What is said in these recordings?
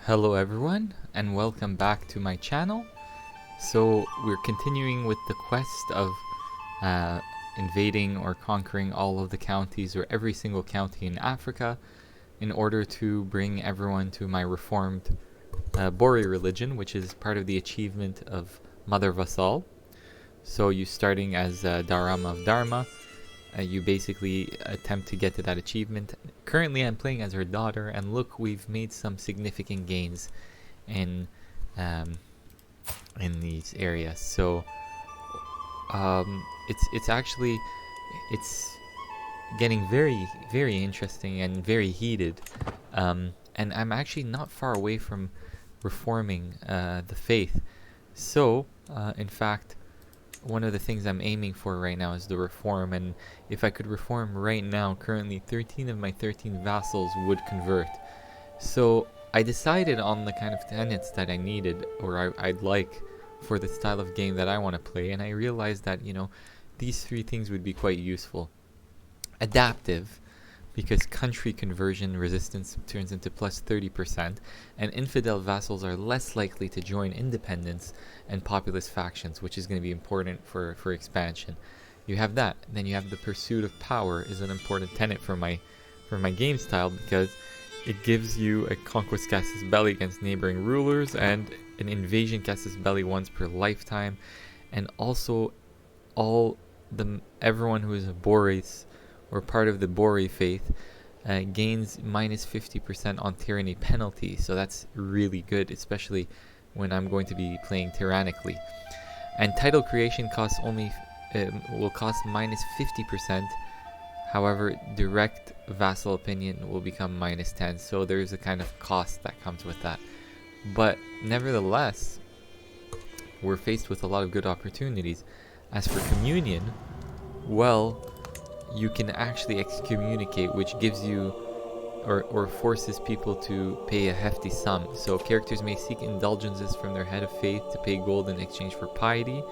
Hello everyone and welcome back to my channel. So we're continuing with the quest of invading or conquering all of the counties or every single county in Africa in order to bring everyone to my reformed Bori religion, which is part of the achievement of Mother Vassal. So you starting as Daurama of Daura, you basically attempt to get to that achievement. Currently I'm playing as her daughter, and look, we've made some significant gains in these areas. So it's getting very interesting and very heated, and I'm actually not far away from reforming the faith. So in fact, one of the things I'm aiming for right now is the reform, and if I could reform right now, currently 13 of my 13 vassals would convert. So I decided on the kind of tenets that I needed, or I'd like for the style of game that I want to play, and I realized that, you know, these three things would be quite useful. Adaptive, because country conversion resistance turns into plus 30%, and infidel vassals are less likely to join independence and populist factions, which is going to be important for expansion. You have that. Then you have the pursuit of power is an important tenet for my game style, because it gives you a conquest casus belli against neighboring rulers and an invasion casus belli once per lifetime, and also everyone who is a Boris or part of the Bori faith gains minus 50% on tyranny penalty. So that's really good, especially when I'm going to be playing tyrannically. And title creation costs will cost minus 50%. However, direct vassal opinion will become minus 10. So there's a kind of cost that comes with that. But nevertheless, we're faced with a lot of good opportunities. As for communion, well, you can actually excommunicate, which gives you or forces people to pay a hefty sum. So characters may seek indulgences from their head of faith to pay gold in exchange for piety.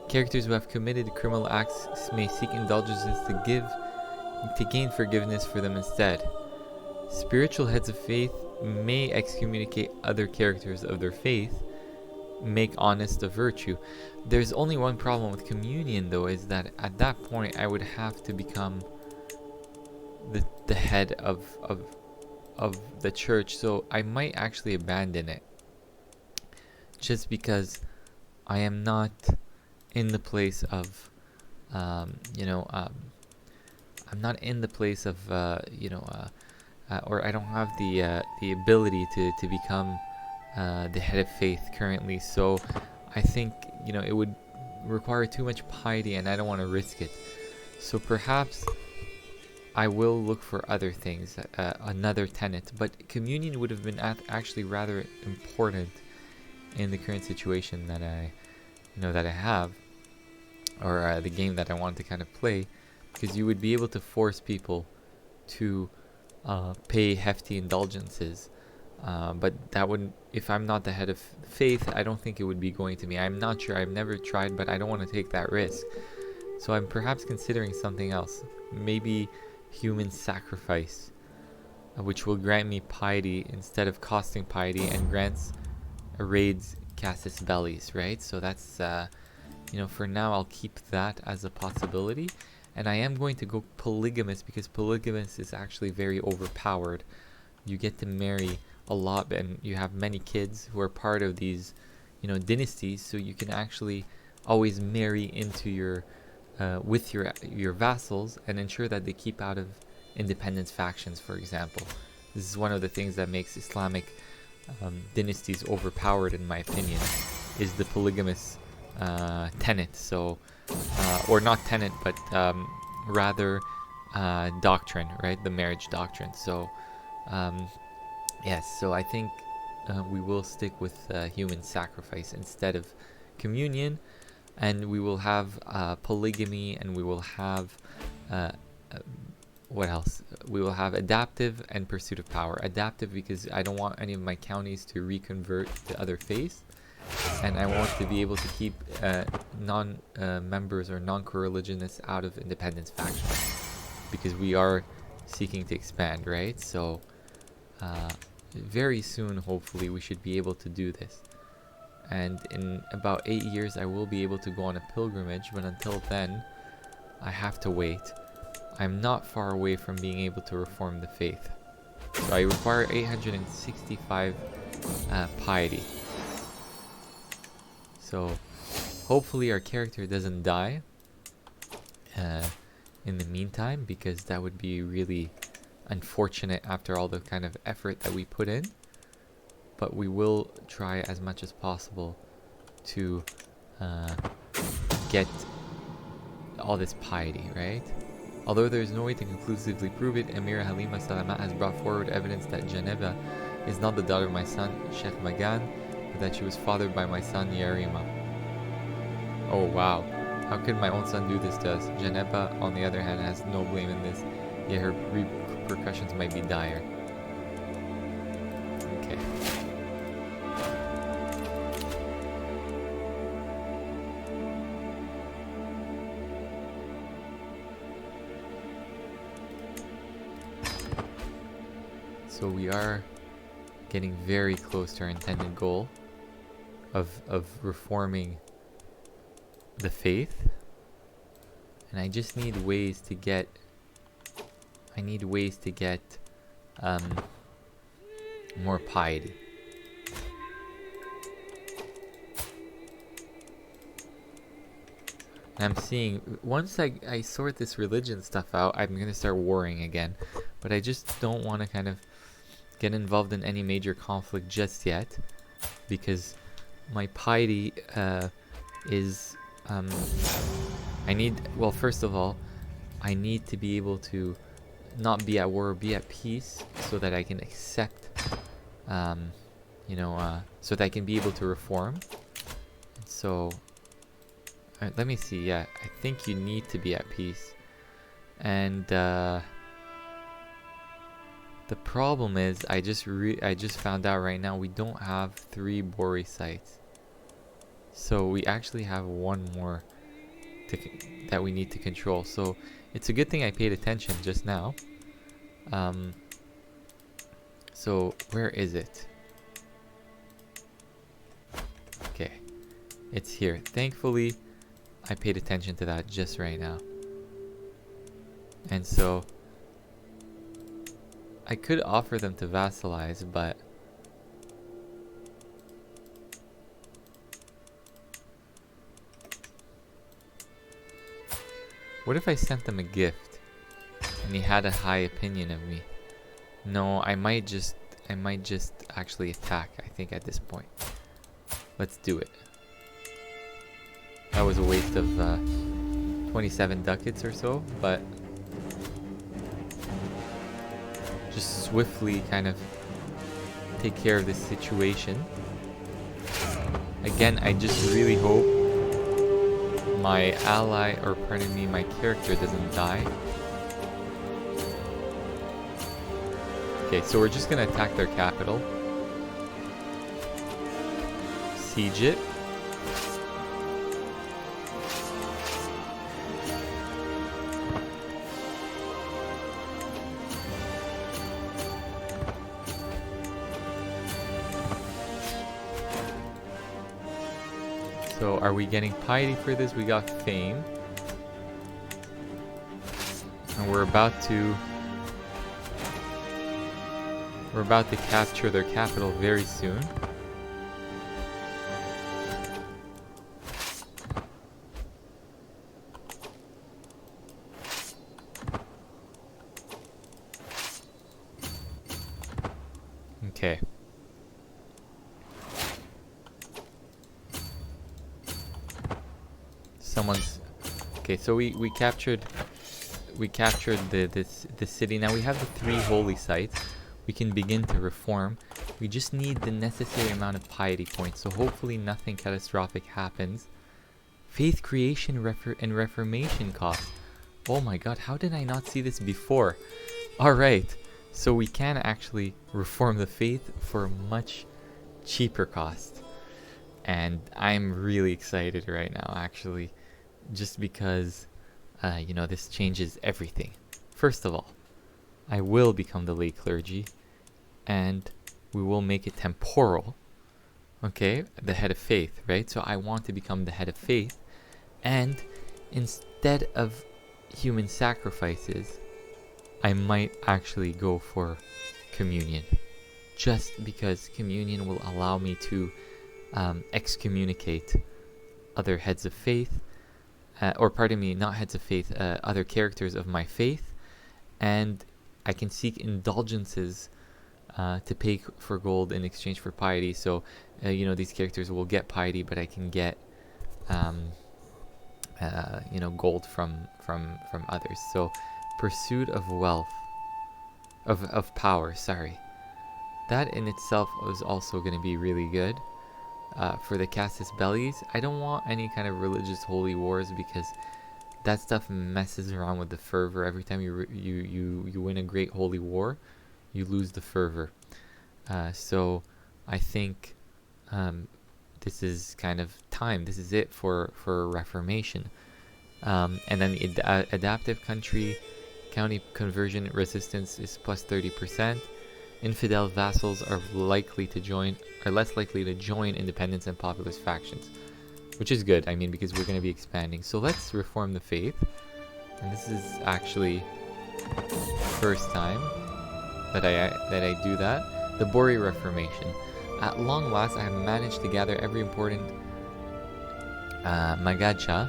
Characters who have committed criminal acts may seek indulgences to gain forgiveness for them instead. Spiritual heads of faith may excommunicate other characters of their faith, make honest a virtue. There's only one problem with communion, though, is that at that point I would have to become the head of the church. So I might actually abandon it, just because I am not in the place of I'm not in the place of or I don't have the ability to become the head of faith currently. So I think, you know, it would require too much piety, and I don't want to risk it. So perhaps I will look for other things, another tenet. But communion would have been actually rather important in the current situation that I have, or the game that I want to kind of play, because you would be able to force people to pay hefty indulgences. But that wouldn't, if I'm not the head of faith, I don't think it would be going to me. I'm not sure, I've never tried, but I don't want to take that risk. So I'm perhaps considering something else. Maybe human sacrifice, which will grant me piety instead of costing piety, and grants raids casus bellis, right? So that's, for now I'll keep that as a possibility. And I am going to go polygamous, because polygamous is actually very overpowered. You get to marry a lot, and you have many kids who are part of these, dynasties. So you can actually always marry into your, with your vassals, and ensure that they keep out of independence factions, for example. This is one of the things that makes Islamic dynasties overpowered, in my opinion, is the polygamous tenet. So, or not tenet, but rather doctrine, right? The marriage doctrine. So, yes, so I think we will stick with human sacrifice instead of communion, and we will have polygamy, and we will have what else? We will have adaptive and pursuit of power. Adaptive, because I don't want any of my counties to reconvert to other faiths, and I want to be able to keep non-members or non-coreligionists out of independence factions, because we are seeking to expand, right? So very soon, hopefully, we should be able to do this. And in about 8 years, I will be able to go on a pilgrimage, but until then, I have to wait. I'm not far away from being able to reform the faith. So I require 865 piety. So hopefully our character doesn't die in the meantime, because that would be really unfortunate after all the kind of effort that we put in. But we will try as much as possible to get all this piety, right? Although there is no way to conclusively prove it, Emira Halima Salama has brought forward evidence that Janeba is not the daughter of my son, Sheikh Magan, but that she was fathered by my son, Yarima. Oh wow, how could my own son do this to us? Janeba, on the other hand, has no blame in this, yet her repercussions might be dire. Okay. So we are getting very close to our intended goal of reforming the faith, and I just need ways to get more piety. And I'm seeing, once I sort this religion stuff out, I'm gonna start warring again, but I just don't want to kind of get involved in any major conflict just yet, because my piety is well, first of all, I need to be able to not be at war, be at peace, so that I can accept so that I can be able to reform. So let me see. Yeah, I think you need to be at peace, and the problem is, I just found out right now we don't have 3 Bori sites. So we actually have one more that we need to control. So it's a good thing I paid attention just now. So where is it? Okay, it's here. Thankfully, I paid attention to that just right now. And so I could offer them to vassalize, but what if I sent them a gift and he had a high opinion of me? No, I might just actually attack, I think, at this point. Let's do it. That was a waste of 27 ducats or so, but just swiftly kind of take care of this situation. Again, I just really hope my ally, or pardon me, my character doesn't die. Okay, so we're just gonna attack their capital. Siege it. So are we getting piety for this? We got fame. And we're about to capture their capital very soon. Okay. Okay, so we captured the city. Now we have the 3 holy sites. We can begin to reform. We just need the necessary amount of piety points, so hopefully nothing catastrophic happens. Faith creation and reformation costs. Oh my god, how did I not see this before? Alright, so we can actually reform the faith for a much cheaper cost. And I'm really excited right now, actually, just because, this changes everything. First of all, I will become the lay clergy, and we will make it temporal. Okay, the head of faith, right? So I want to become the head of faith, and instead of human sacrifices, I might actually go for communion, just because communion will allow me to excommunicate other heads of faith, or pardon me, not heads of faith, other characters of my faith, and I can seek indulgences to pay for gold in exchange for piety. So, these characters will get piety, but I can get, gold from others. So, pursuit of wealth, of power. Sorry, that in itself is also going to be really good. For the Castus Bellies, I don't want any kind of religious holy wars, because that stuff messes around with the fervor. Every time you win a great holy war, you lose the fervor. So I think this is kind of time. This is it for Reformation. And then the adaptive county conversion resistance is plus 30%. Infidel vassals are less likely to join independents and populist factions, which is good. I mean, because we're going to be expanding. So let's reform the faith. And this is actually first time that I do that. The Bori Reformation. At long last, I have managed to gather every important Magacha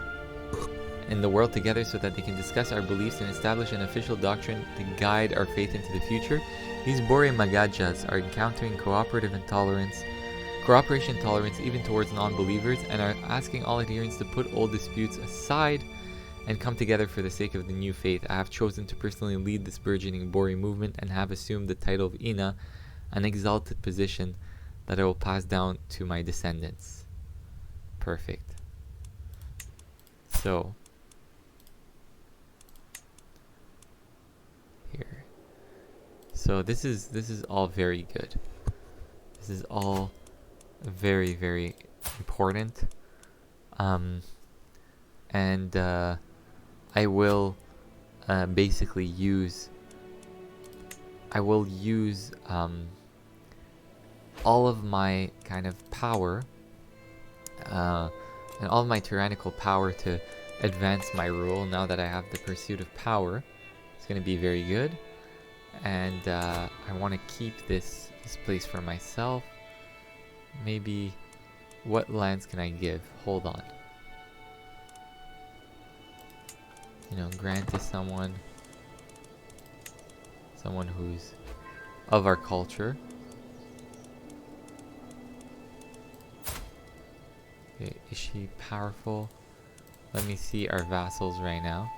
in the world together so that they can discuss our beliefs and establish an official doctrine to guide our faith into the future. These Bori Magajas are encountering cooperation tolerance even towards non-believers, and are asking all adherents to put old disputes aside and come together for the sake of the new faith. I have chosen to personally lead this burgeoning Bori movement and have assumed the title of Ina, an exalted position that I will pass down to my descendants. Perfect. So here. So this is all very good. This is all very, very important. And I will basically use all of my kind of power and all of my tyrannical power to advance my rule. Now that I have the pursuit of power, it's going to be very good. And I want to keep this place for myself. Maybe, what lands can I give? Hold on. Grant to someone who's of our culture. Okay, is she powerful? Let me see our vassals right now.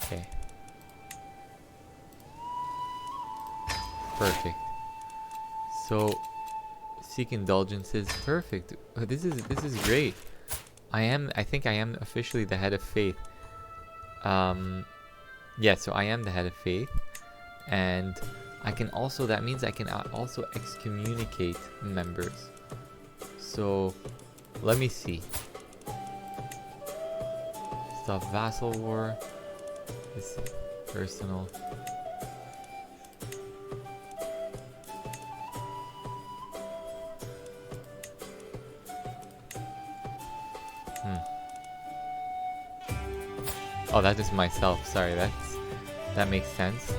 Okay. Perfect. So, seek indulgences. Perfect. This is great. I think I am officially the head of faith. Yeah, so I am the head of faith, and that means I can also excommunicate members. So let me see. Stop vassal war. This is personal. Oh, that is myself. Sorry, that makes sense.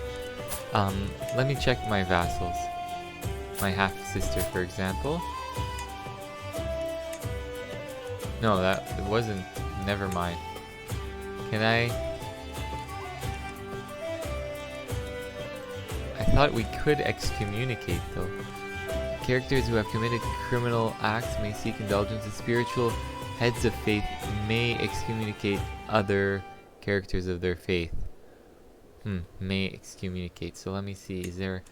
Let me check my vassals. My half-sister, for example. No, it wasn't. Never mind. Can I thought we could excommunicate, though. Characters who have committed criminal acts may seek indulgence, and spiritual heads of faith may excommunicate other characters of their faith. May excommunicate. So let me see. Is there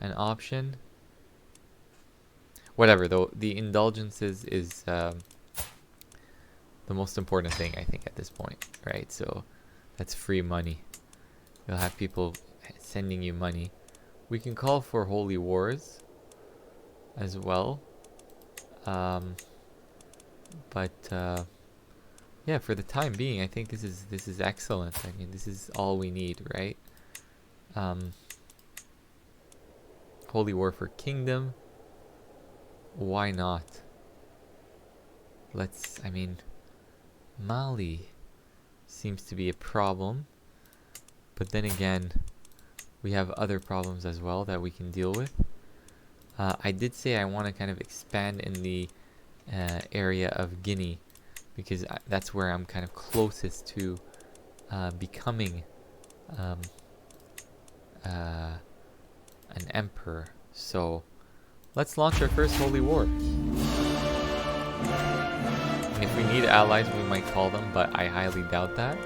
an option? Whatever, though. The indulgences is the most important thing, I think, at this point, right? So that's free money. You'll have people sending you money. We can call for holy wars as well. Yeah, for the time being, I think this is excellent. I mean, this is all we need, right? Holy War for Kingdom. Why not? I mean, Mali seems to be a problem. But then again, we have other problems as well that we can deal with. I did say I want to kind of expand in the area of Guinea, because that's where I'm kind of closest to becoming an emperor. So let's launch our first holy war. And if we need allies, we might call them, but I highly doubt that.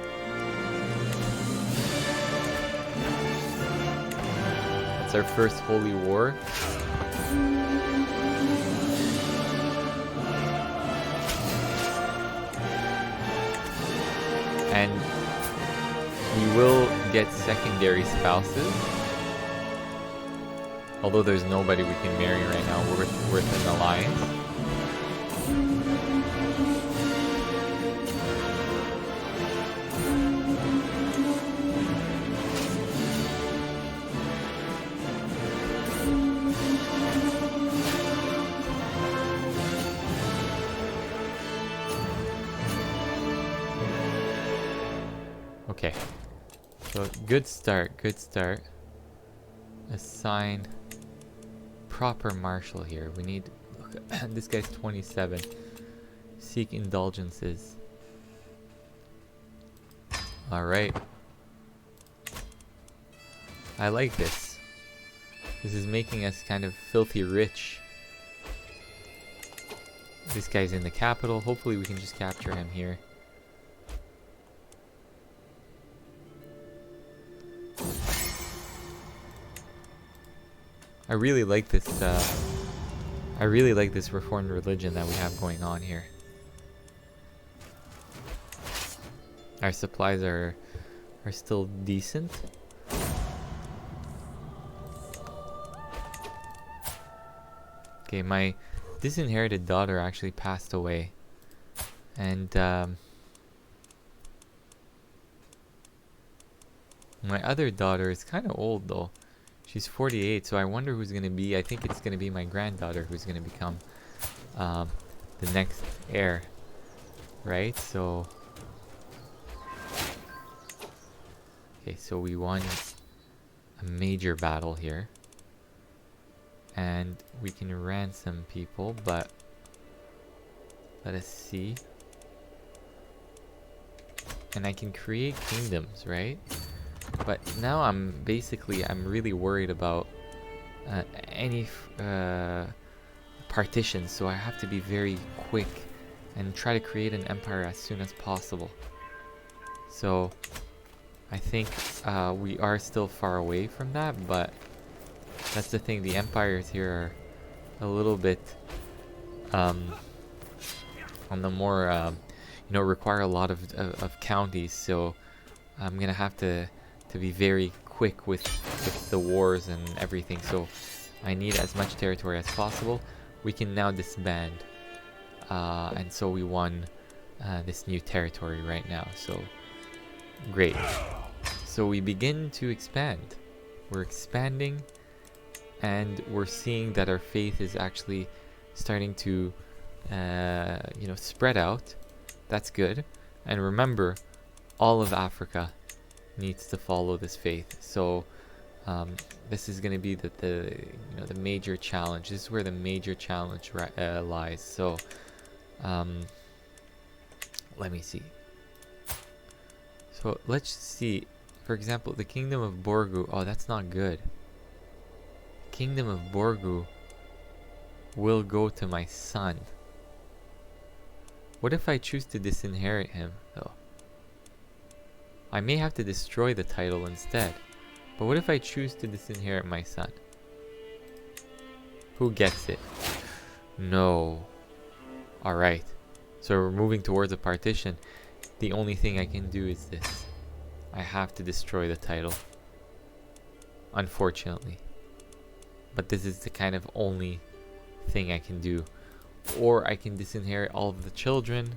That's our first holy war. And we will get secondary spouses. Although there's nobody we can marry right now worth an alliance. Okay, so good start. Assign proper marshal here. We need, look, this guy's 27. Seek indulgences. Alright. I like this. This is making us kind of filthy rich. This guy's in the capital. Hopefully we can just capture him here. I really like this reformed religion that we have going on here. Our supplies are still decent. Okay, my disinherited daughter actually passed away. And my other daughter is kind of old though. She's 48, so I wonder who's going to be. I think it's going to be my granddaughter who's going to become the next heir. Right? So... okay, so we won a major battle here. And we can ransom people, but... let us see. And I can create kingdoms, right? But now I'm really worried about any partitions, so I have to be very quick and try to create an empire as soon as possible. So I think we are still far away from that, but that's the thing. The empires here are a little bit on the more require a lot of counties, so I'm gonna have to be very quick with the wars and everything, so I need as much territory as possible. We can now disband, and so we won this new territory right now, so great. So we begin to expand. We're expanding, and we're seeing that our faith is actually starting to spread out. That's good. And remember, all of Africa needs to follow this faith. So this is going to be the major challenge. This is where the major challenge lies. So let me see. So let's see. For example, the Kingdom of Borgu. Oh, that's not good. Kingdom of Borgu will go to my son. What if I choose to disinherit him, though? I may have to destroy the title instead. But what if I choose to disinherit my son? Who gets it? No. Alright. So we're moving towards a partition. The only thing I can do is this. I have to destroy the title. Unfortunately. But this is the kind of only thing I can do. Or I can disinherit all of the children.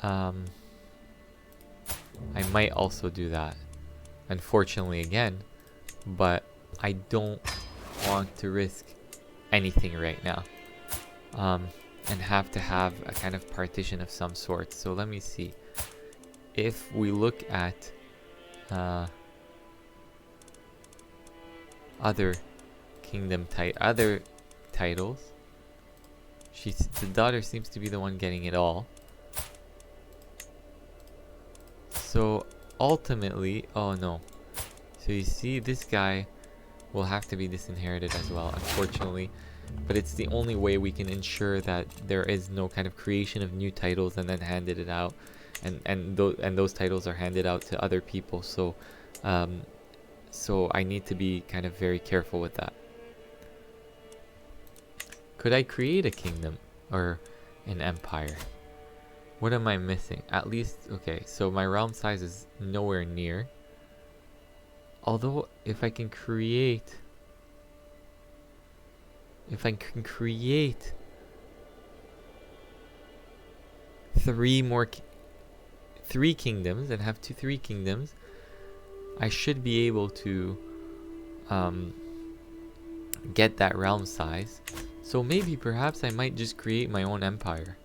I might also do that. Unfortunately again. But I don't want to risk anything right now, and have to have a kind of partition of some sort. So let me see. If we look at other other titles, the daughter seems to be the one getting it all. So ultimately, oh no. So you see, this guy will have to be disinherited as well, unfortunately. But it's the only way we can ensure that there is no kind of creation of new titles and then handed it out, and those titles are handed out to other people. So, so I need to be kind of very careful with that. Could I create a kingdom or an empire? What am I missing? At least, okay, so my realm size is nowhere near. Although, if I can create 3 kingdoms and have 3 kingdoms, I should be able to get that realm size. So maybe perhaps I might just create my own empire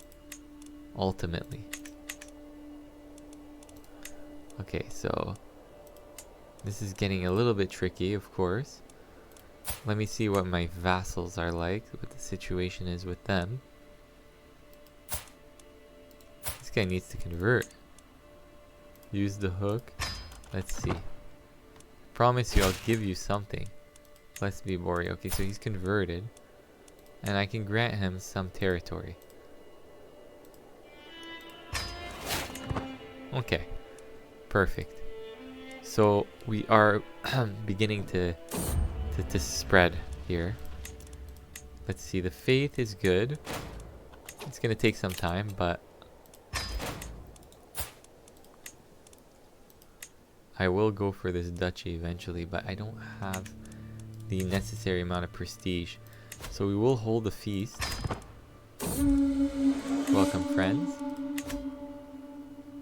ultimately. Okay, so this is getting a little bit tricky, of course. Let me see what my vassals are like, what the situation is with them. This guy needs to convert. Use the hook. Let's see. Promise you I'll give you something. Let's be boring. Okay, so he's converted. And I can grant him some territory. Okay. Perfect. So we are beginning to spread here. Let's see, the faith is good. It's gonna take some time, but I will go for this duchy eventually, but I don't have the necessary amount of prestige. So we will hold a feast. Welcome, friends.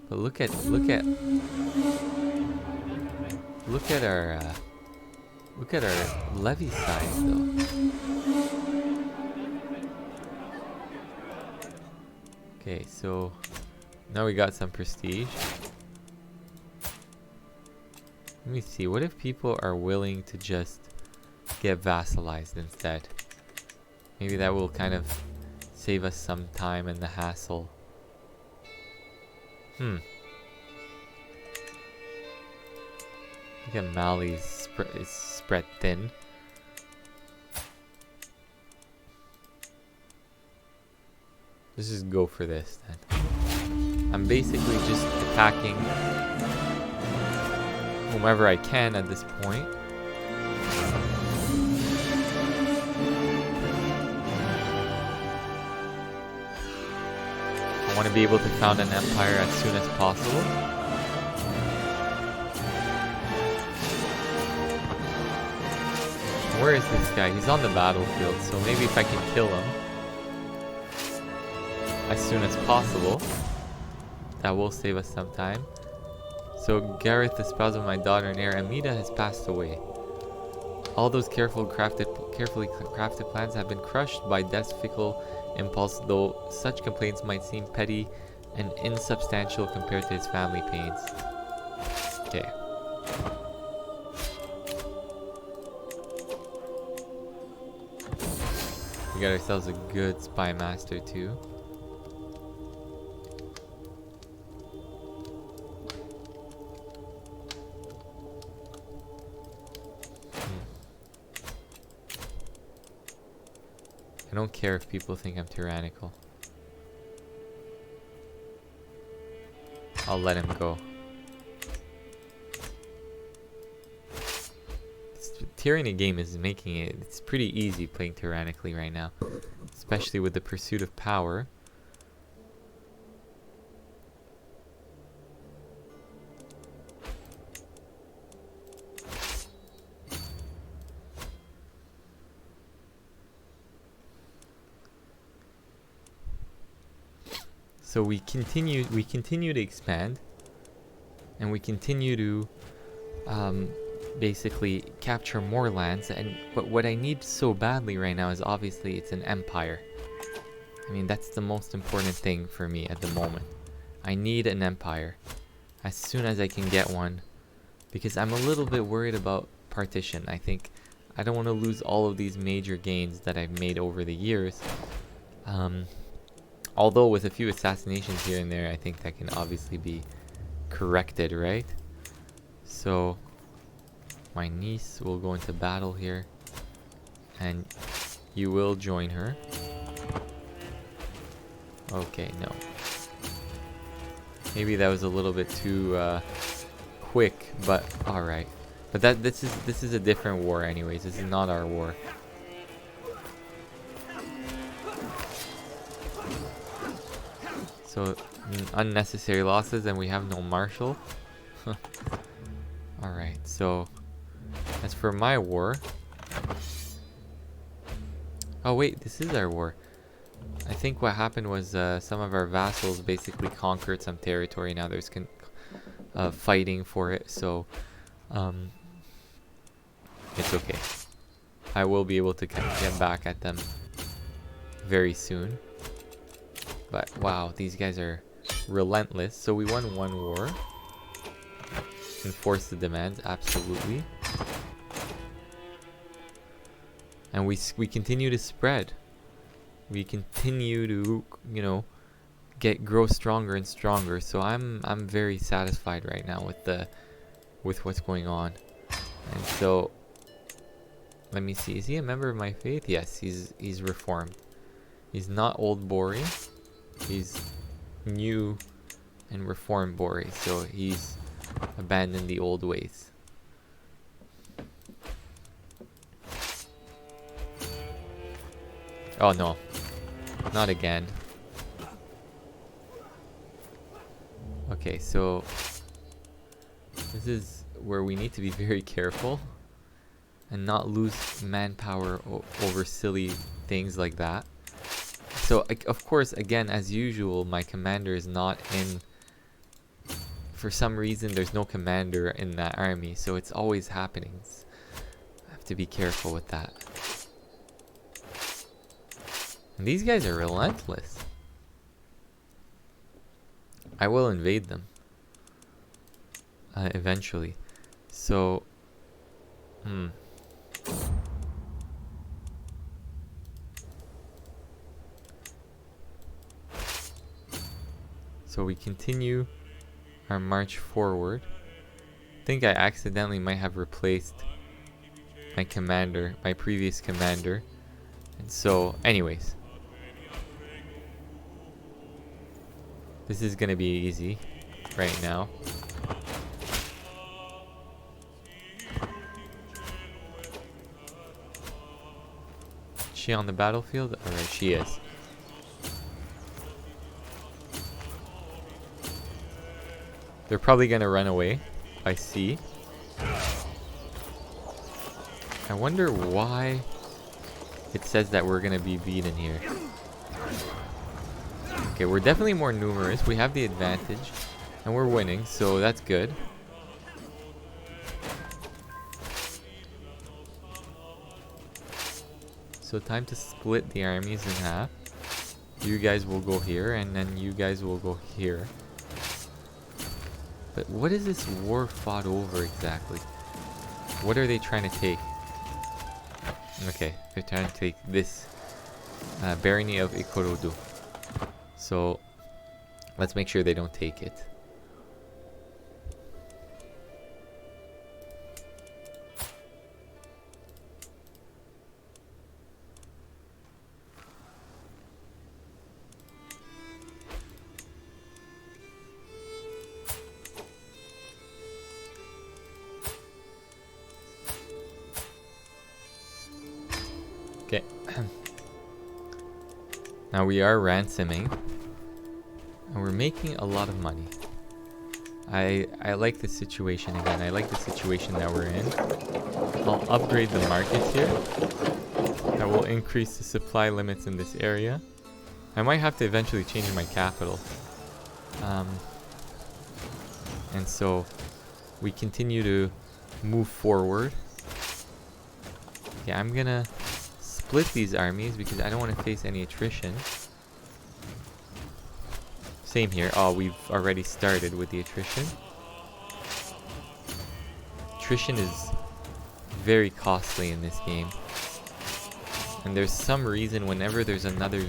But look at our levy size though. Okay, so now we got some prestige. Let me see, what if people are willing to just get vassalized instead? Maybe that will kind of save us some time and the hassle. Look at Mali's is spread thin. Let's just go for this then. I'm basically just attacking whomever I can at this point. I want to be able to found an empire as soon as possible. Where is this guy? He's on the battlefield, so maybe if I can kill him as soon as possible, that will save us some time. So Gareth, the spouse of my daughter and heir Amida, has passed away. All those carefully crafted plans have been crushed by death's fickle impulse, though such complaints might seem petty and insubstantial compared to his family pains. Okay. We got ourselves a good spy master too. I don't care if people think I'm tyrannical. I'll let him go. This tyranny game is making it's pretty easy playing tyrannically right now, especially with the pursuit of power. So we continue to expand, and we continue to basically capture more lands. But what I need so badly right now is obviously it's an empire. I mean, that's the most important thing for me at the moment. I need an empire as soon as I can get one, because I'm a little bit worried about partition. I think I don't want to lose all of these major gains that I've made over the years. Although with a few assassinations here and there, I think that can obviously be corrected, right? So my niece will go into battle here, and you will join her. Okay, no. Maybe that was a little bit too quick, but alright. But this is a different war anyways. This is not our war. So unnecessary losses, and we have no marshal. Alright, so as for my war. Oh wait, this is our war. I think what happened was some of our vassals basically conquered some territory. Now there's fighting for it, so it's okay. I will be able to get back at them very soon. But wow, these guys are relentless. So we won one war. Enforce the demands, absolutely. And we continue to spread. We continue to, you know, grow stronger and stronger. So I'm very satisfied right now with what's going on. And so let me see. Is he a member of my faith? Yes, he's reformed. He's not old Bori. He's new and reformed Bori. So he's abandoned the old ways. Oh no. Not again. Okay, so this is where we need to be very careful and not lose manpower over silly things like that. So of course, again, as usual, my commander is not in. For some reason, there's no commander in that army, so it's always happening. I have to be careful with that. And these guys are relentless. I will invade them eventually. So, so we continue our march forward. I think I accidentally might have replaced my commander, my previous commander. And so, anyways, this is gonna be easy right now. Is she on the battlefield? Alright, she is. They're probably gonna run away, I see. I wonder why it says that we're gonna be beaten here. Okay, we're definitely more numerous. We have the advantage, and we're winning, so that's good. So time to split the armies in half. You guys will go here, and then you guys will go here. But what is this war fought over exactly? What are they trying to take? Okay, they're trying to take this barony of Ikorodu. So let's make sure they don't take it. Okay. Now we are ransoming, and we're making a lot of money. I like the situation again. I like the situation that we're in. I'll upgrade the markets here. That will increase the supply limits in this area. I might have to eventually change my capital. And so we continue to move forward. Yeah, I'm gonna split these armies because I don't want to face any attrition. Same here. Oh, we've already started with the attrition. Attrition is very costly in this game. And there's some reason whenever there's another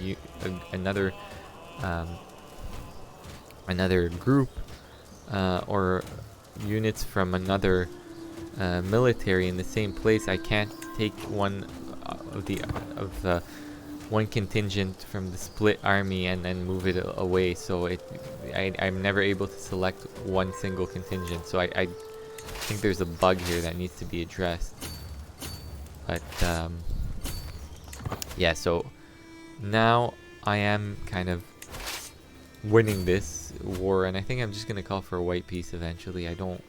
group or units from another military in the same place, I can't take one one contingent from the split army and then move it away. So I'm never able to select one single contingent. So I think there's a bug here that needs to be addressed. But yeah, so now I am kind of winning this war, and I think I'm just gonna call for a white peace eventually. I don't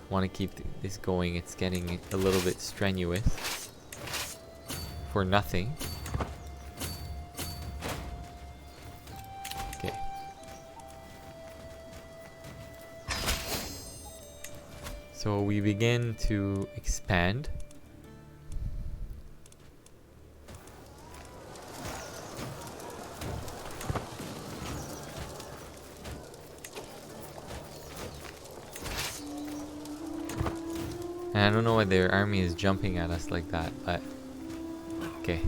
want to keep this going. It's getting a little bit strenuous for nothing. Okay. So we begin to expand. And I don't know why their army is jumping at us like that, but okay.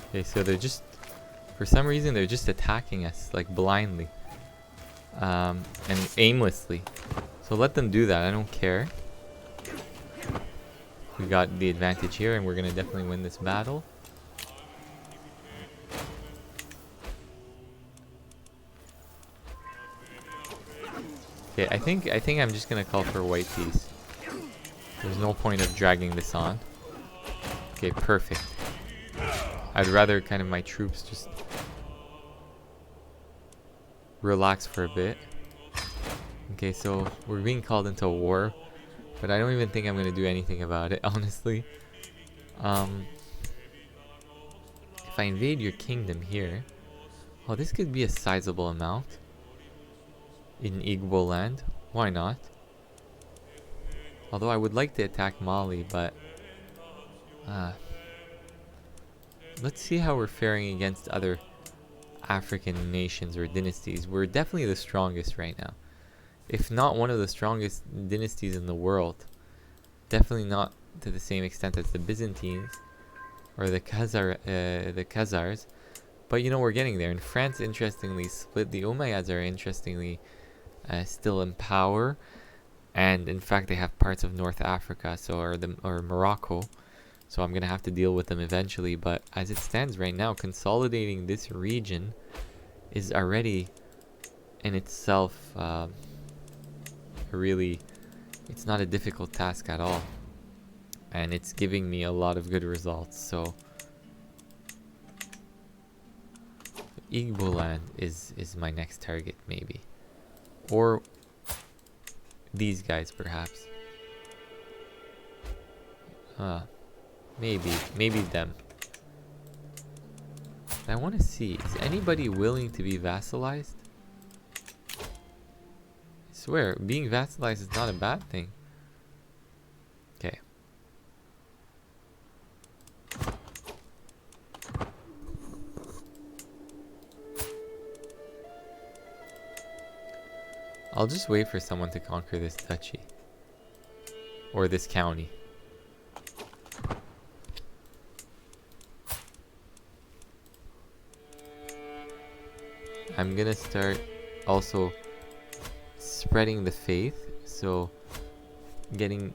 Okay, so they're just, for some reason, they're just attacking us like blindly. And aimlessly. So let them do that. I don't care. We got the advantage here, and we're gonna definitely win this battle. Okay, I think I'm just gonna call for a white peace. There's no point of dragging this on. Okay, perfect. I'd rather kind of my troops just relax for a bit. Okay, so we're being called into a war, but I don't even think I'm gonna do anything about it, honestly. If I invade your kingdom here, oh, this could be a sizable amount in Igbo land. Why not? Although I would like to attack Mali, but let's see how we're faring against other African nations or dynasties. We're definitely the strongest right now, if not one of the strongest dynasties in the world. Definitely not to the same extent as the Byzantines or the Khazars, but you know, we're getting there. And France, interestingly, split. The Umayyads are interestingly still in power, and in fact they have parts of North Africa, so or Morocco. So I'm gonna have to deal with them eventually. But as it stands right now, consolidating this region is already in itself really, it's not a difficult task at all, and it's giving me a lot of good results. So Igbo land is my next target, maybe, or these guys perhaps. Maybe them. I want to see, is anybody willing to be vassalized? I swear, being vassalized is not a bad thing. Okay. I'll just wait for someone to conquer this duchy. Or this county. I'm gonna start also spreading the faith, so getting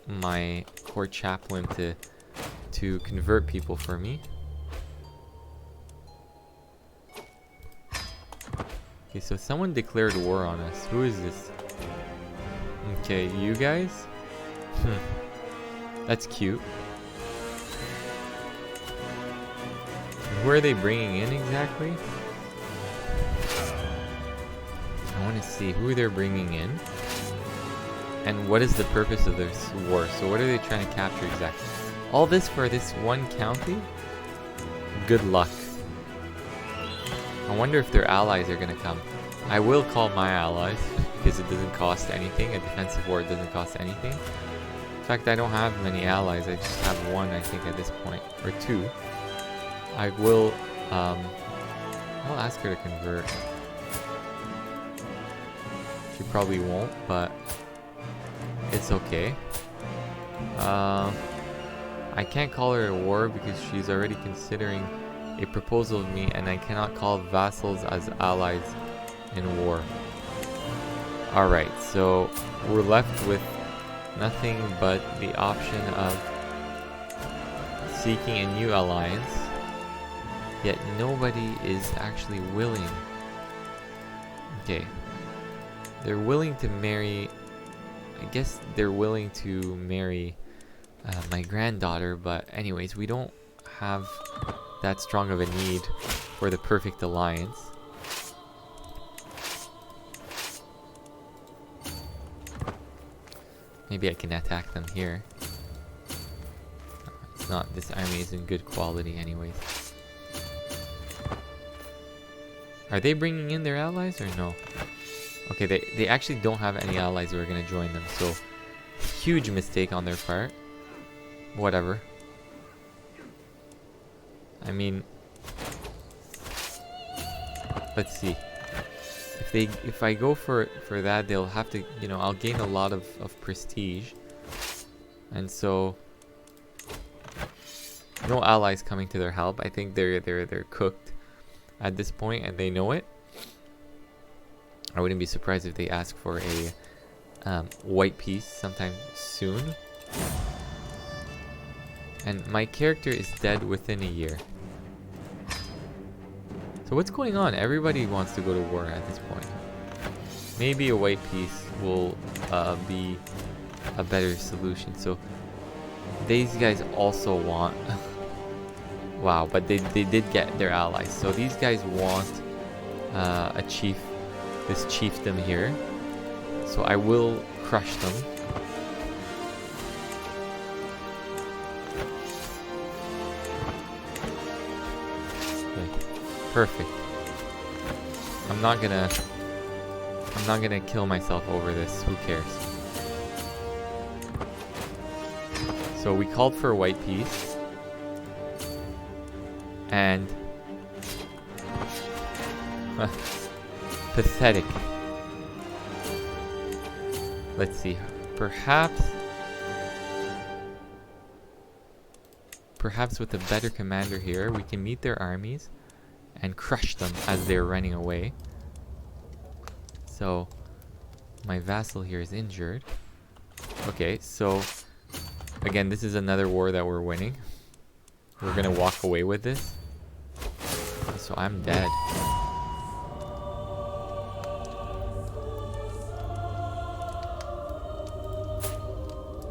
my court chaplain to convert people for me. Okay, so someone declared war on us. Who is this? Okay, you guys? That's cute. Who are they bringing in exactly? want to see who they're bringing in and what is the purpose of this war. So what are they trying to capture exactly? All this for this one county? Good luck. I wonder if their allies are going to come. I will call my allies because it doesn't cost anything. A defensive war doesn't cost anything. In fact, I don't have many allies. I just have one, I think, at this point. Or two. I will... I'll ask her to convert. She probably won't, but it's okay. I can't call her a war because she's already considering a proposal of me, and I cannot call vassals as allies in war. Alright, so we're left with nothing but the option of seeking a new alliance, yet nobody is actually willing. Okay, they're willing to marry, I guess they're willing to marry my granddaughter, but anyways, we don't have that strong of a need for the perfect alliance. Maybe I can attack them here. It's not, this army isn't good quality anyways. Are they bringing in their allies or no? Okay, they actually don't have any allies who are going to join them, so huge mistake on their part. Whatever. I mean, let's see. If I go for that, they'll have to, you know, I'll gain a lot of prestige. And so no allies coming to their help. I think they're cooked at this point and they know it. I wouldn't be surprised if they ask for a white piece sometime soon. And my character is dead within a year. So what's going on? Everybody wants to go to war at this point. Maybe a white piece will be a better solution. So these guys also want... wow, but they did get their allies. So these guys want a chief, this chiefdom here. So I will crush them. Perfect. I'm not gonna kill myself over this. Who cares? So we called for a white piece. And pathetic. Let's see. Perhaps with a better commander here, we can meet their armies and crush them as they're running away. So my vassal here is injured. Okay, so again, this is another war that we're winning. We're gonna walk away with this. So I'm dead.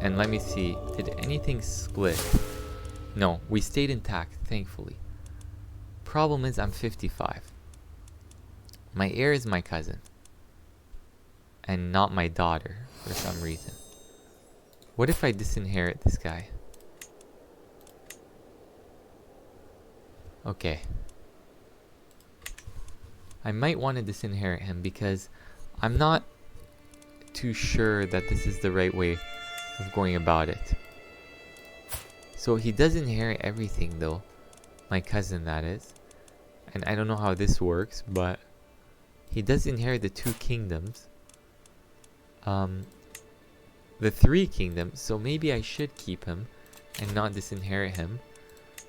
And let me see, did anything split? No, we stayed intact, thankfully. Problem is I'm 55. My heir is my cousin and not my daughter for some reason. What if I disinherit this guy? Okay. I might want to disinherit him because I'm not too sure that this is the right way of going about it. So he does inherit everything though. My cousin, that is. And I don't know how this works, but he does inherit the 2 kingdoms. The 3 kingdoms, so maybe I should keep him and not disinherit him.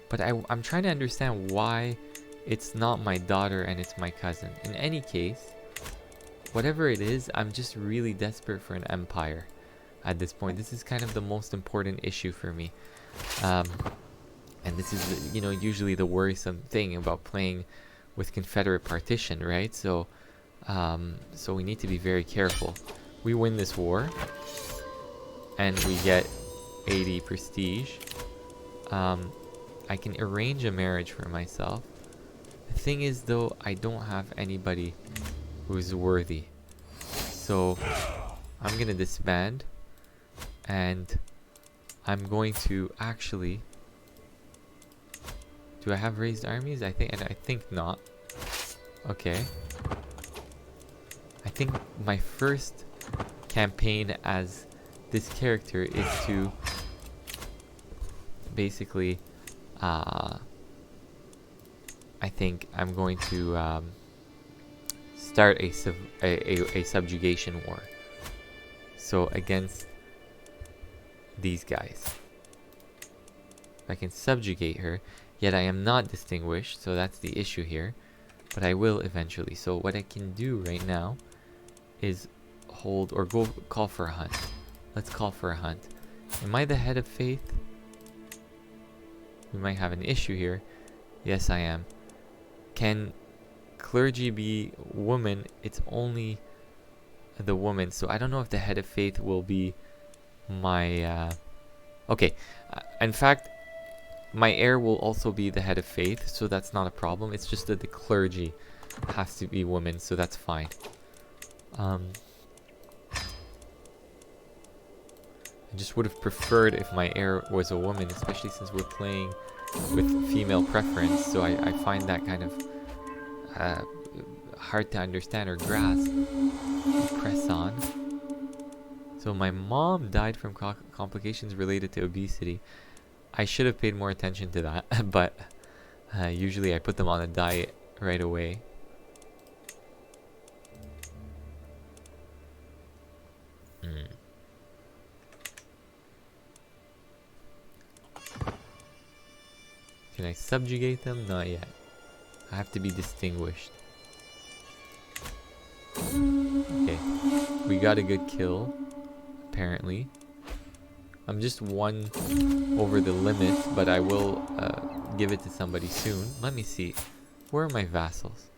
But I'm trying to understand why it's not my daughter and it's my cousin. In any case, whatever it is, I'm just really desperate for an empire at this point. This is kind of the most important issue for me. And this is, you know, usually the worrisome thing about playing with Confederate partition, right? So, so we need to be very careful. We win this war, and we get 80 prestige. I can arrange a marriage for myself. The thing is, though, I don't have anybody who's worthy. So I'm gonna disband, and I'm going to actually. Do I have raised armies? I think not. Okay. I think my first campaign as this character is to basically I think I'm going to start a subjugation war. So against these guys. I can subjugate her, yet I am not distinguished, so that's the issue here. But I will eventually. So what I can do right now is hold or go call for a hunt. Let's call for a hunt. Am I the head of faith? We might have an issue here. Yes, I am. Can clergy be woman? It's only the woman. So I don't know if the head of faith will be my... okay. In fact, my heir will also be the head of faith, so that's not a problem. It's just that the clergy has to be women, so that's fine. I just would have preferred if my heir was a woman, especially since we're playing with female preference, so I find that kind of hard to understand or grasp. Press on. So my mom died from complications related to obesity. I should have paid more attention to that, but usually I put them on a diet right away. Can I subjugate them? Not yet. I have to be distinguished. Okay, we got a good kill, apparently. I'm just one over the limit, but I will give it to somebody soon. Let me see. Where are my vassals?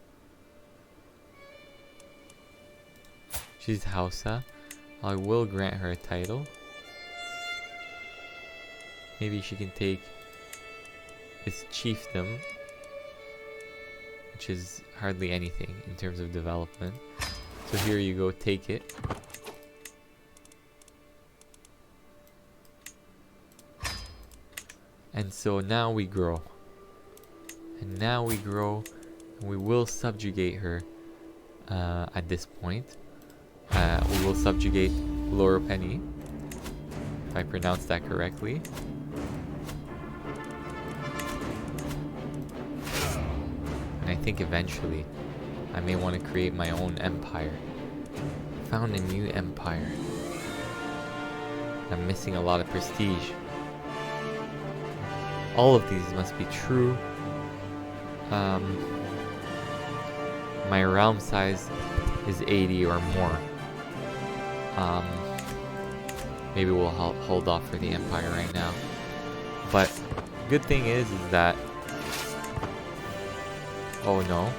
She's Hausa. I will grant her a title. Maybe she can take this chiefdom, which is hardly anything in terms of development. So here you go, take it. And so now we grow. And now we grow, and we will subjugate her at this point. We will subjugate Loropeni, if I pronounced that correctly. And I think eventually I may want to create my own empire. Found a new empire. I'm missing a lot of prestige. All of these must be true. My realm size is 80 or more. Maybe we'll hold off for the empire right now. But good thing is that... Oh no.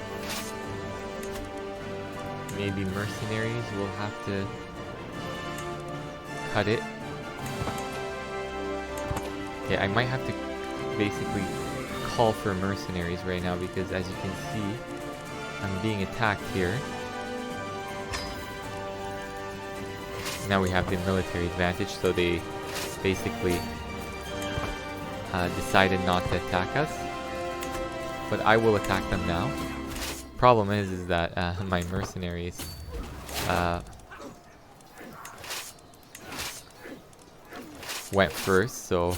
Maybe mercenaries will have to cut it. Okay, I might have to basically call for mercenaries right now because as you can see, I'm being attacked here. Now we have the military advantage, so they basically decided not to attack us. But I will attack them now. Problem is that my mercenaries went first, so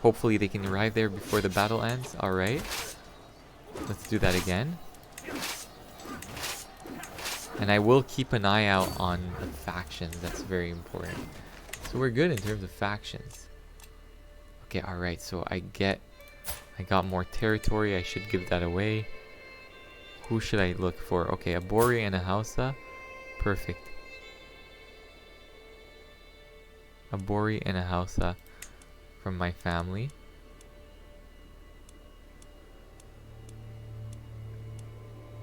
hopefully they can arrive there before the battle ends. Alright, let's do that again. And I will keep an eye out on the factions. That's very important. So we're good in terms of factions. Okay, alright, so I got more territory. I should give that away. Who should I look for? Okay, a Bori and a Hausa. Perfect. A Bori and a Hausa from my family.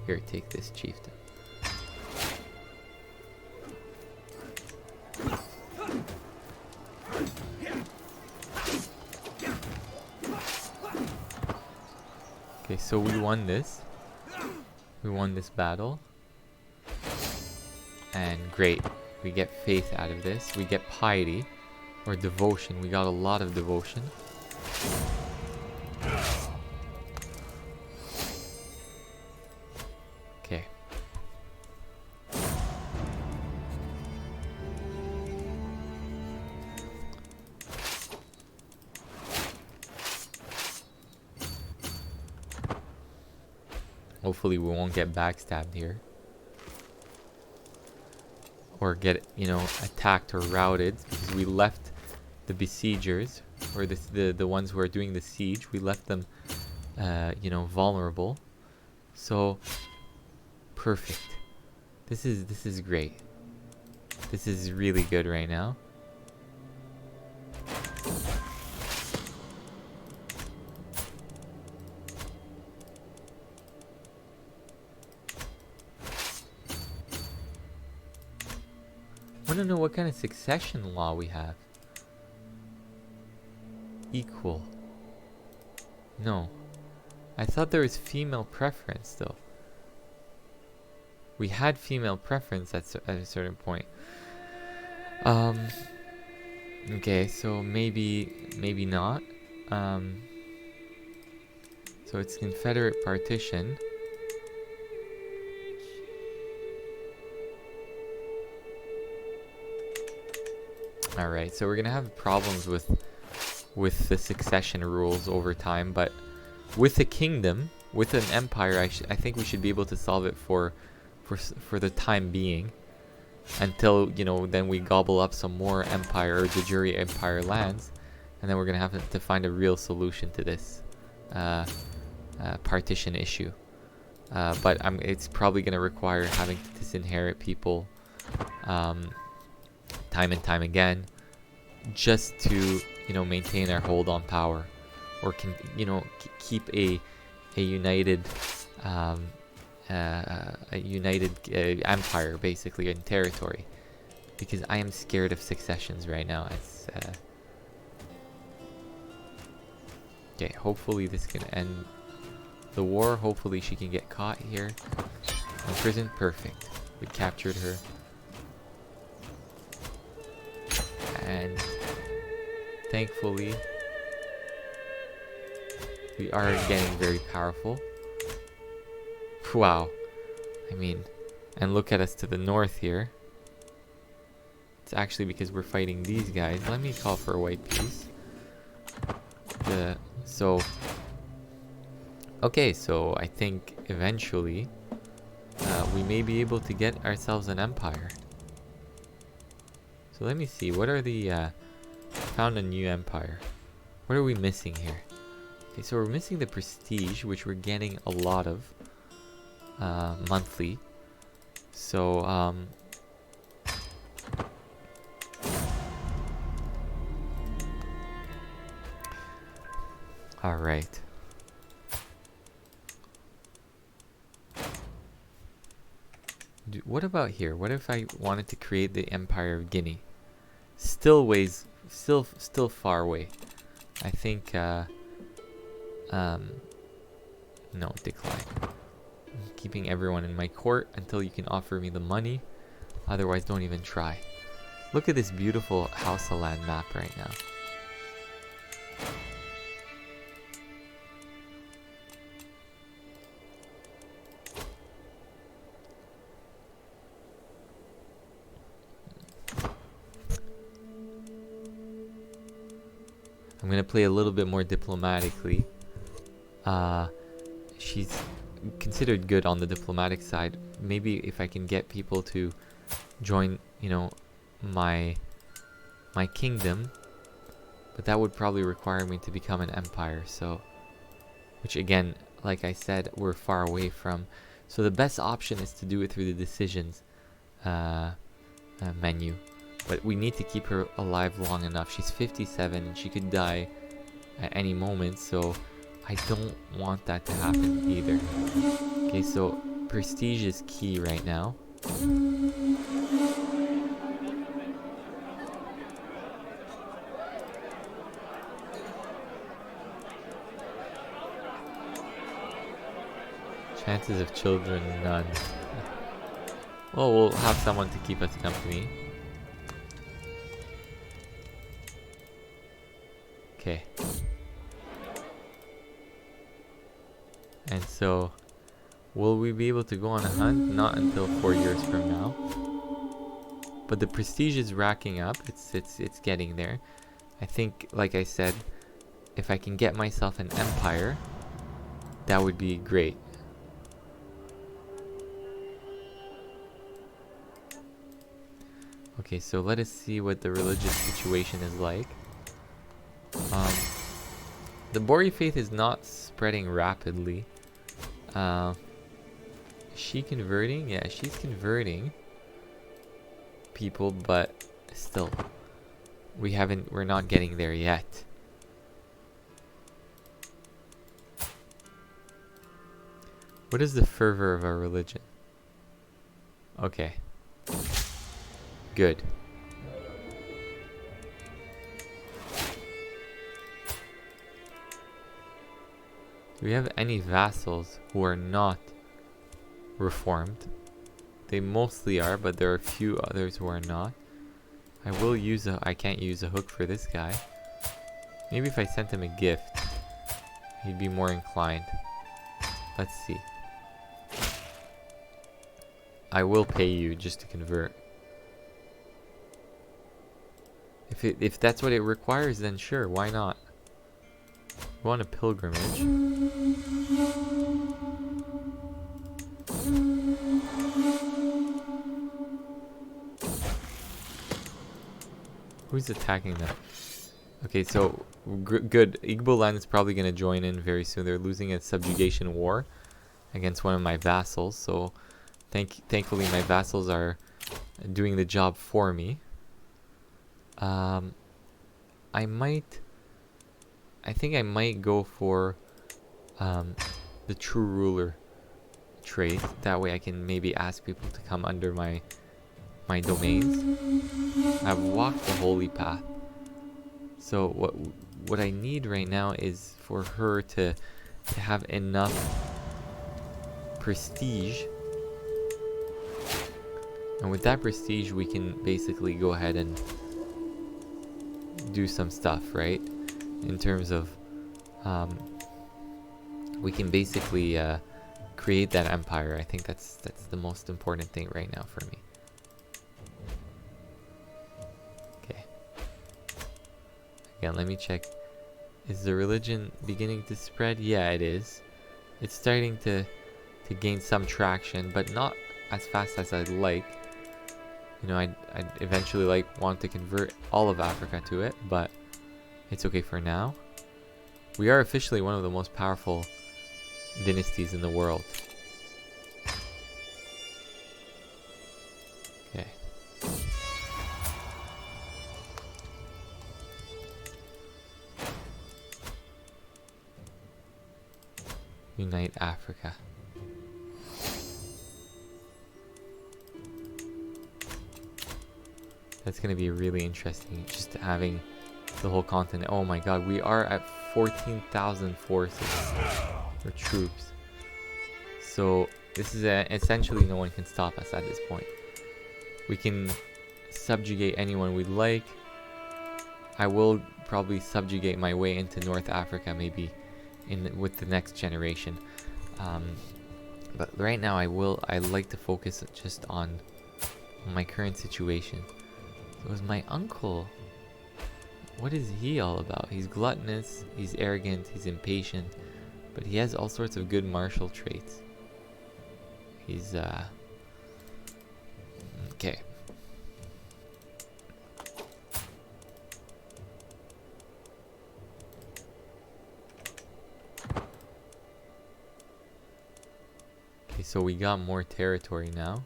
Here, take this chieftain. Okay, so we won this. We won this battle. And great. We get faith out of this. We get piety. Or devotion. We got a lot of devotion. Okay. Hopefully we won't get backstabbed here. Or get, you know, attacked or routed. Because we left the besiegers, or the ones who are doing the siege, we left them, you know, vulnerable. So, perfect. This is great. This is really good right now. I want to know what kind of succession law we have. Equal. No. I thought there was female preference though. We had female preference at a certain point. Okay, so maybe not. So it's Confederate partition. Alright, so we're gonna have problems with the succession rules over time, but with a kingdom, with an empire, I think we should be able to solve it for the time being, until, you know, then we gobble up some more empire or de jure empire lands, and then we're gonna have to find a real solution to this partition issue. But it's probably gonna require having to disinherit people time and time again, just to, you know, maintain our hold on power, or you know, keep a united empire, basically, in territory. Because I am scared of successions right now. It's okay. Hopefully this can end the war. Hopefully she can get caught here in prison. Perfect. We captured her. And thankfully we are getting very powerful. Wow. I mean, and look at us to the north here. It's actually because we're fighting these guys. Let me call for a white peace. Okay, so I think eventually we may be able to get ourselves an empire. So let me see, what are the found a new empire. What are we missing here? Okay, so we're missing the prestige, which we're getting a lot of monthly. So all right. What about here? What if I wanted to create the Empire of Guinea? Still far away. I think no, decline. I'm keeping everyone in my court until you can offer me the money. Otherwise, don't even try. Look at this beautiful House of Land map right now. I'm gonna play a little bit more diplomatically. She's considered good on the diplomatic side. Maybe if I can get people to join, you know, my kingdom, but that would probably require me to become an empire. So, which again, like I said, we're far away from. So the best option is to do it through the decisions menu. But we need to keep her alive long enough. She's 57 and she could die at any moment, so I don't want that to happen either. Okay, so prestige is key right now. Chances of children, none. Well, we'll have someone to keep us company. Okay. And so, will we be able to go on a hunt? Not until 4 years from now. But the prestige is racking up. It's getting there. I think, like I said, if I can get myself an empire, that would be great. Okay, so let us see what the religious situation is like. The Bori faith is not spreading rapidly. Is she converting? Yeah, she's converting people, but still, we're not getting there yet. What is the fervor of our religion? Okay. Good. Do we have any vassals who are not reformed? They mostly are, but there are a few others who are not. I can't use a hook for this guy. Maybe if I sent him a gift, he'd be more inclined. Let's see. I will pay you just to convert. If that's what it requires, then sure, why not? We want a pilgrimage. Who's attacking them? Okay, so good. Igbo land is probably going to join in very soon. They're losing a subjugation war against one of my vassals. So thankfully my vassals are doing the job for me. I think I might go for the true ruler trait. That way I can maybe ask people to come under my domains. I've walked the holy path. So what I need right now is for her to have enough prestige. And with that prestige we can basically go ahead and do some stuff, right? In terms of we can basically create that empire. I think that's the most important thing right now for me. Okay. Again, let me check. Is the religion beginning to spread? Yeah, it is. It's starting to gain some traction, but not as fast as I'd like. You know, I'd eventually want to convert all of Africa to it, but it's okay for now. We are officially one of the most powerful dynasties in the world. Okay. Unite Africa. That's going to be really interesting, just having the whole continent. Oh my god, we are at 14,000 forces or troops. So this is essentially no one can stop us at this point. We can subjugate anyone we'd like. I will probably subjugate my way into North Africa maybe with the next generation. But right now I'd like to focus just on my current situation. It was my uncle. What is he all about? He's gluttonous, he's arrogant, he's impatient, but he has all sorts of good martial traits. He's okay. Okay, so we got more territory now.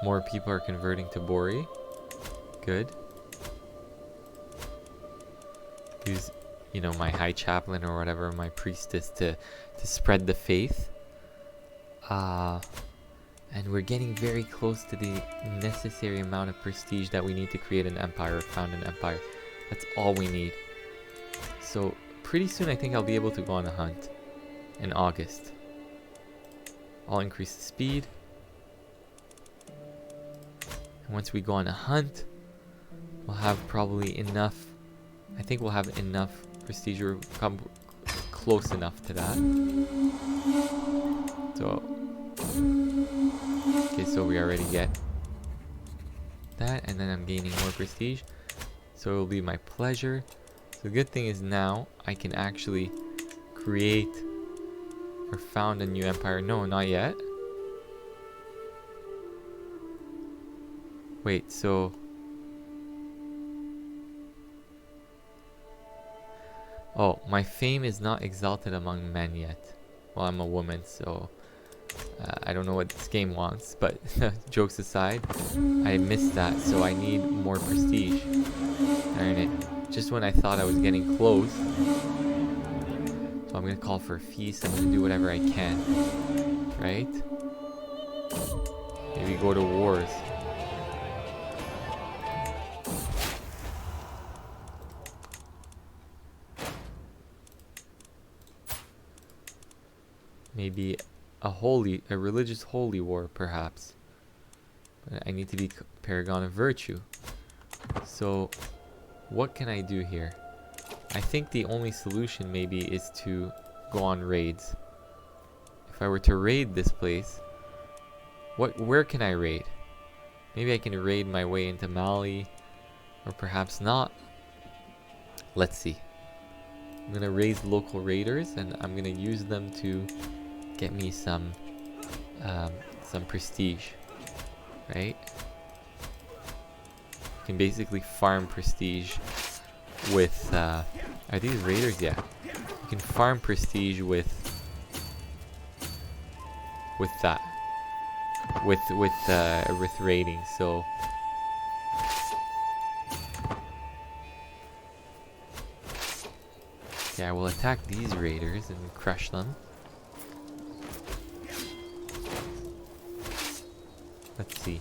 More people are converting to Bori. Good. Use, my high chaplain or whatever, my priestess to spread the faith. And we're getting very close to the necessary amount of prestige that we need to create an empire or found an empire. That's all we need. So pretty soon I think I'll be able to go on a hunt. in August. I'll increase the speed. And once we go on a hunt, we'll have probably enough. I think we'll have enough prestige, or come close enough to that. So, okay, so we already get that, and then I'm gaining more prestige. So it will be my pleasure. So the good thing is now I can actually create or found a new empire. No, not yet. Wait, so... Oh, my fame is not exalted among men yet. Well, I'm a woman, so... I don't know what this game wants, but jokes aside, I missed that, so I need more prestige. Darn it. Just when I thought I was getting close. So I'm gonna call for a feast. I'm gonna do whatever I can. Right? Maybe go to wars. Maybe a religious holy war, perhaps. But I need to be paragon of virtue. So, what can I do here? I think the only solution maybe is to go on raids. If I were to raid this place, where can I raid? Maybe I can raid my way into Mali, or perhaps not. Let's see. I'm gonna raise local raiders, and I'm gonna use them to get me some prestige, right? You can basically farm prestige with are these raiders? Yeah, you can farm prestige with that, with raiding. So yeah, I will attack these raiders and crush them. Let's see.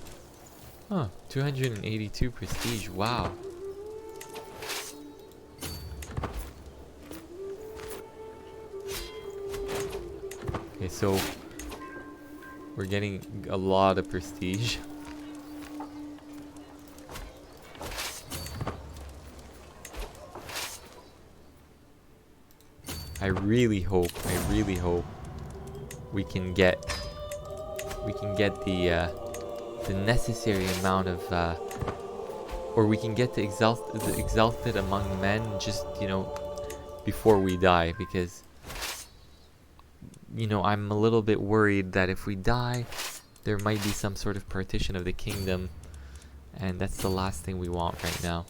Oh, 282 prestige. Wow. Okay, so we're getting a lot of prestige. I really hope we can get the necessary amount of or we can get the exalted among men just, you know, before we die, because, you know, I'm a little bit worried that if we die, there might be some sort of partition of the kingdom, and that's the last thing we want right now.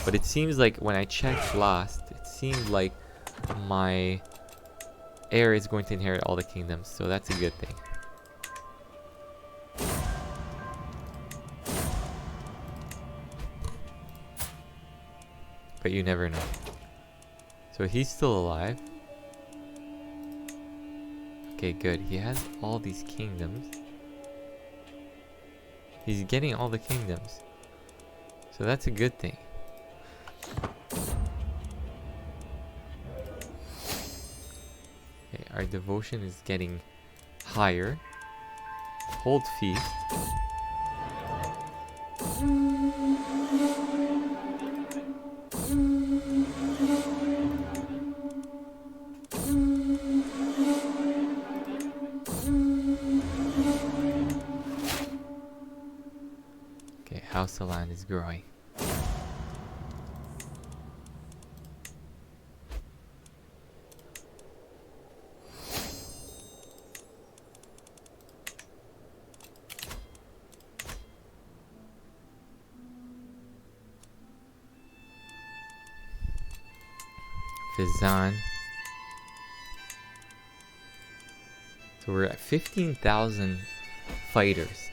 But it seems like when I checked last, it seemed like my heir is going to inherit all the kingdoms, so that's a good thing. But you never know. So he's still alive. Okay, good. He has all these kingdoms. He's getting all the kingdoms. So that's a good thing. Okay, our devotion is getting higher. Hold feast. Okay, House of Land is growing. Fizan. So we're at 15,000 fighters.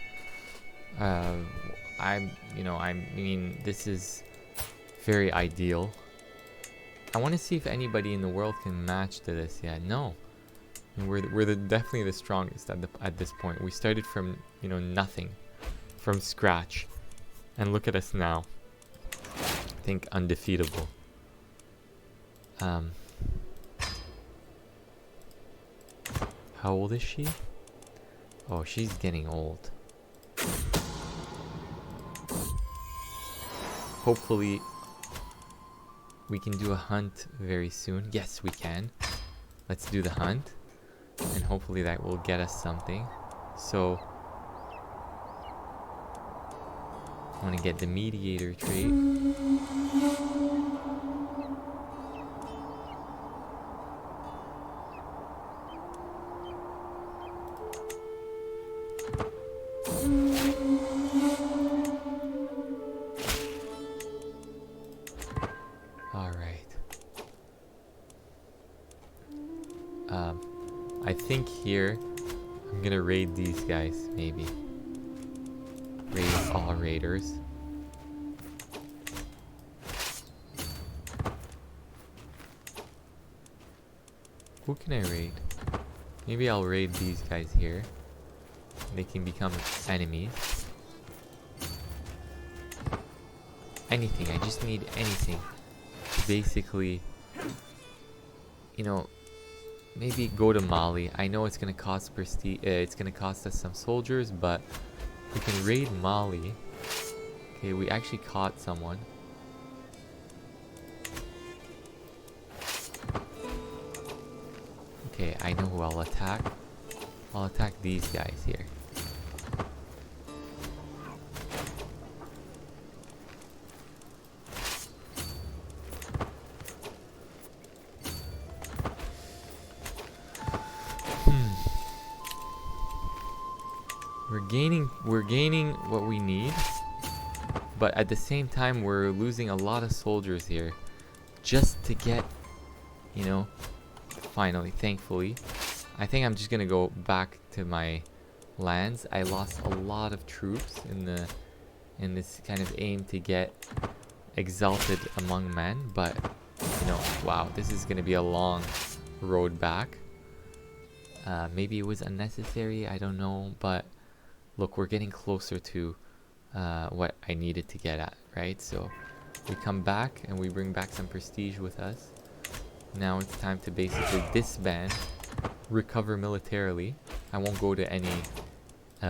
I mean, this is very ideal. I want to see if anybody in the world can match to this. Yeah, no. I mean, we're definitely the strongest at this point. We started from, you know, nothing, from scratch, and look at us now. I think undefeatable. How old is she? Oh, she's getting old. Hopefully we can do a hunt very soon. Yes, we can. Let's do the hunt. And hopefully that will get us something. So I want to get the mediator trait. I think here I'm gonna raid these guys, maybe. Raid all raiders. Who can I raid? Maybe I'll raid these guys here. They can become enemies. Anything, I just need anything to basically, you know, maybe go to Mali. I know it's gonna cost prestige. It's gonna cost us some soldiers, but we can raid Mali. Okay, we actually caught someone. Okay, I know who I'll attack. I'll attack these guys here. We're gaining what we need, but at the same time we're losing a lot of soldiers here just to get, you know, finally, thankfully. I think I'm just gonna go back to my lands. I lost a lot of troops in this kind of aim to get exalted among men, but you know, wow, this is gonna be a long road back. Maybe it was unnecessary, I don't know, but look, we're getting closer to what I needed to get at, right? So we come back and we bring back some prestige with us. Now it's time to basically disband, recover militarily. I won't go to any, you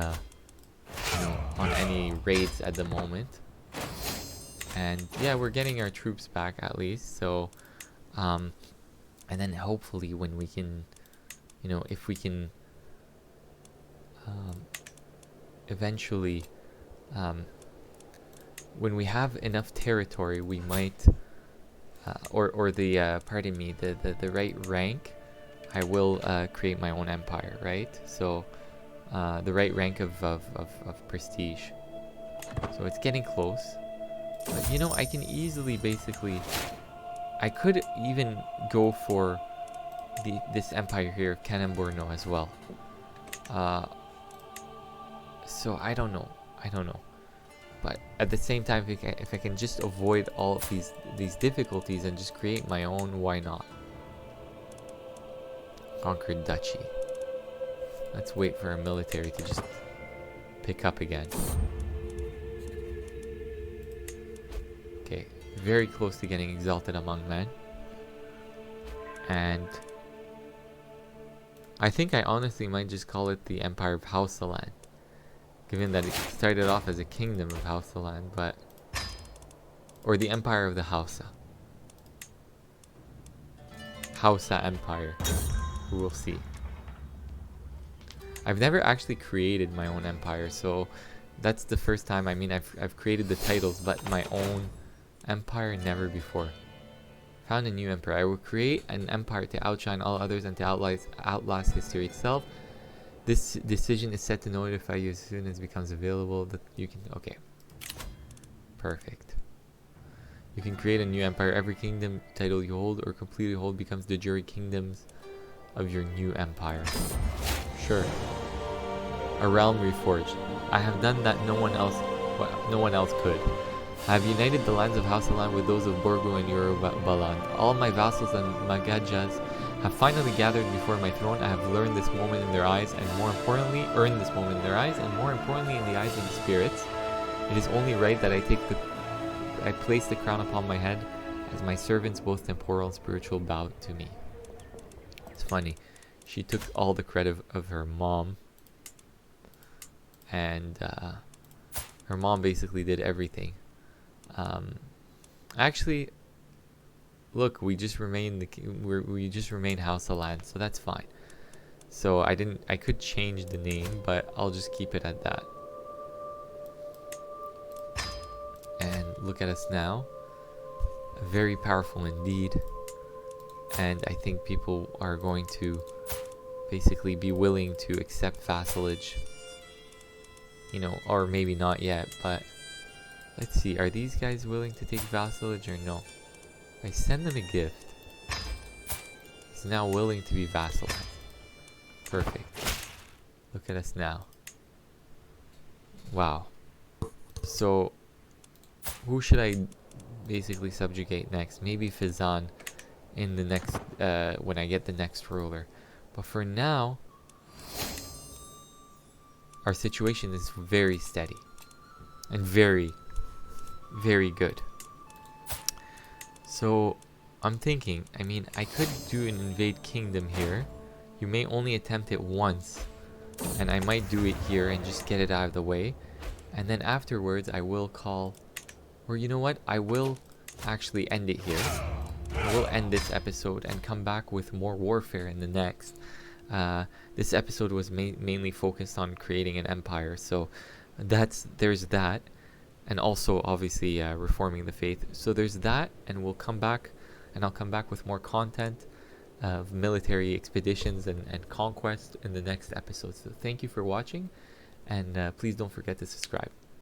know, on any raids at the moment. And yeah, we're getting our troops back at least. So, and then hopefully when we can, you know, if we can eventually, when we have enough territory, we might, or the pardon me, the right rank, I will create my own empire, right? So the right rank of prestige. So it's getting close, but you know, I can easily basically, I could even go for this empire here, Kanem-Borno, as well. So I don't know, but at the same time, if I can just avoid all of these difficulties and just create my own, why not? Conquered duchy. Let's wait for our military to just pick up again. Okay, very close to getting exalted among men. And I think I honestly might just call it the Empire of Hausaland, given that it started off as a kingdom of Hausaland, but, or the Empire of the Hausa. Hausa Empire. We will see. I've never actually created my own empire, so that's the first time. I mean, I've created the titles, but my own empire, never before. Found a new emperor. I will create an empire to outshine all others and to outlast history itself. This decision is set to notify you as soon as it becomes available. That you can, okay. Perfect. You can create a new empire. Every kingdom title you hold or completely hold becomes the jure kingdoms of your new empire. Sure. A realm reforged. I have done that no one else could. I have united the lands of Hausaland with those of Borgo and Yorubaland. All my vassals and Magajas have finally gathered before my throne. I have learned this moment in their eyes, and more importantly, earned this moment in their eyes, and more importantly, in the eyes of the spirits. It is only right that I place the crown upon my head, as my servants, both temporal and spiritual, bow to me. It's funny. she took all the credit of her mom, and her mom basically did everything. Actually, look, we just remain we just remain House of Land, so that's fine. So I could change the name, but I'll just keep it at that. And look at us now. Very powerful indeed. And I think people are going to basically be willing to accept vassalage. You know, or maybe not yet, but let's see. Are these guys willing to take vassalage or no? I send them a gift. He's now willing to be vassalized. Perfect. Look at us now. Wow. So, who should I basically subjugate next? Maybe Fizan in the next, when I get the next ruler. But for now, our situation is very steady. And very, very good. So, I'm thinking, I mean, I could do an invade kingdom here. You may only attempt it once, and I might do it here and just get it out of the way. And then afterwards, I will call, or you know what? I will actually end it here. I will end this episode and come back with more warfare in the next. This episode was mainly focused on creating an empire, so there's that. And also, obviously, reforming the faith. So there's that, and we'll come back, and I'll come back with more content of military expeditions and conquest in the next episode. So thank you for watching, and please don't forget to subscribe.